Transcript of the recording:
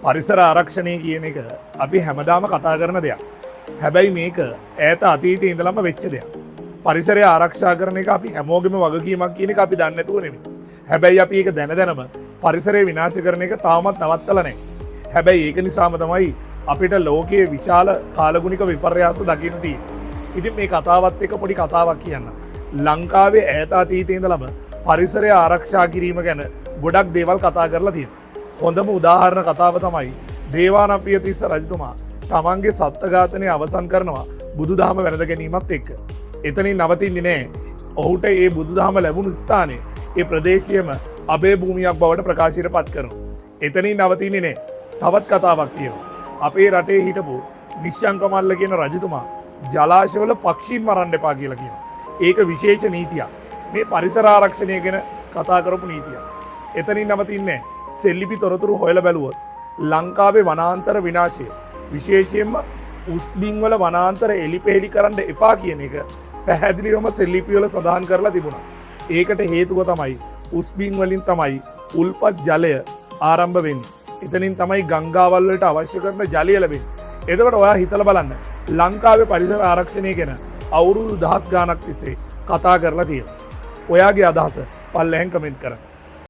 පරිසර ආරක්ෂණය කියන එක අපි හැමදාම කතා කරන දෙයක්. හැබැයි මේක ඈත අතීතයේ ඉඳලම වෙච්ච දෙයක්. පරිසරය ආරක්ෂා කරන එක අපි හැමෝගෙම වගකීමක් කියන එක අපි දන්නේ නැතුව නෙමෙයි. හැබැයි අපි ඒක දැන දැනම පරිසරය විනාශ කරන එක තාමත් නවත්තලා නැහැ. හැබැයි ඒක නිසාම තමයි අපිට ලෝකයේ විශාල කාලගුණික විපර්යාස දකින්න තියෙන්නේ. ඉතින් මේ කතාවත් එක්ක පොඩි කතාවක් කියන්න. ලංකාවේ ඈත අතීතයේ ඉඳලම පරිසරය ආරක්ෂා කිරීම ගැන ගොඩක් දේවල් කතා කරලා තියෙනවා. හොඳම උදාහරණ කතාව තමයි දේවානම්පියතිස්ස රජතුමා තමන්ගේ සත්ත්ව ඝාතනය අවසන් කරනවා බුදුදහම වැළඳ ගැනීමත් එක්ක. එතනින් නවතින්නේ නෑ. ඔහුට ඒ බුදුදහම ලැබුණු ස්ථානයේ ඒ ප්‍රදේශයේම අබේ භූමියක් බවට ප්‍රකාශයට පත් කරනවා. එතනින් නවතින්නේ නෑ. තවත් කතාවක් තියෙනවා. අපේ රටේ හිටපු නිශ්ශංකමල්ල කියන රජතුමා ජලාශවල පක්ෂීන් මරන්න එපා කියලා කියනවා. ඒක විශේෂ නීතියක්. මේ පරිසර ආරක්ෂණය ගැන කතා කරපු නීතියක්. එතනින් නවතින්නේ නෑ. සෙල්ලිපි තොරතුරු හොයලා බැලුවොත් ලංකාවේ වනාන්තර විනාශය විශේෂයෙන්ම උස්බින්වල වනාන්තර එලිපෙහෙලි කරන්න එපා කියන එක පැහැදිලිවම සෙල්ලිපි වල සඳහන් කරලා තිබුණා. ඒකට හේතුව තමයි උස්බින් වලින් තමයි උල්පත් ජලය ආරම්භ වෙන්නේ. එතනින් තමයි ගංගාවල් වලට අවශ්‍ය කරන ජලය ලැබෙන්නේ. එතකොට ඔයා හිතලා බලන්න ලංකාවේ පරිසර ආරක්ෂණය ගැන අවුරුදු 10 ගාණක් තිස්සේ කතා කරලා තියෙනවා. ඔයාගේ අදහස පල්ලෙහෙන් කමෙන්ට් කරන්න.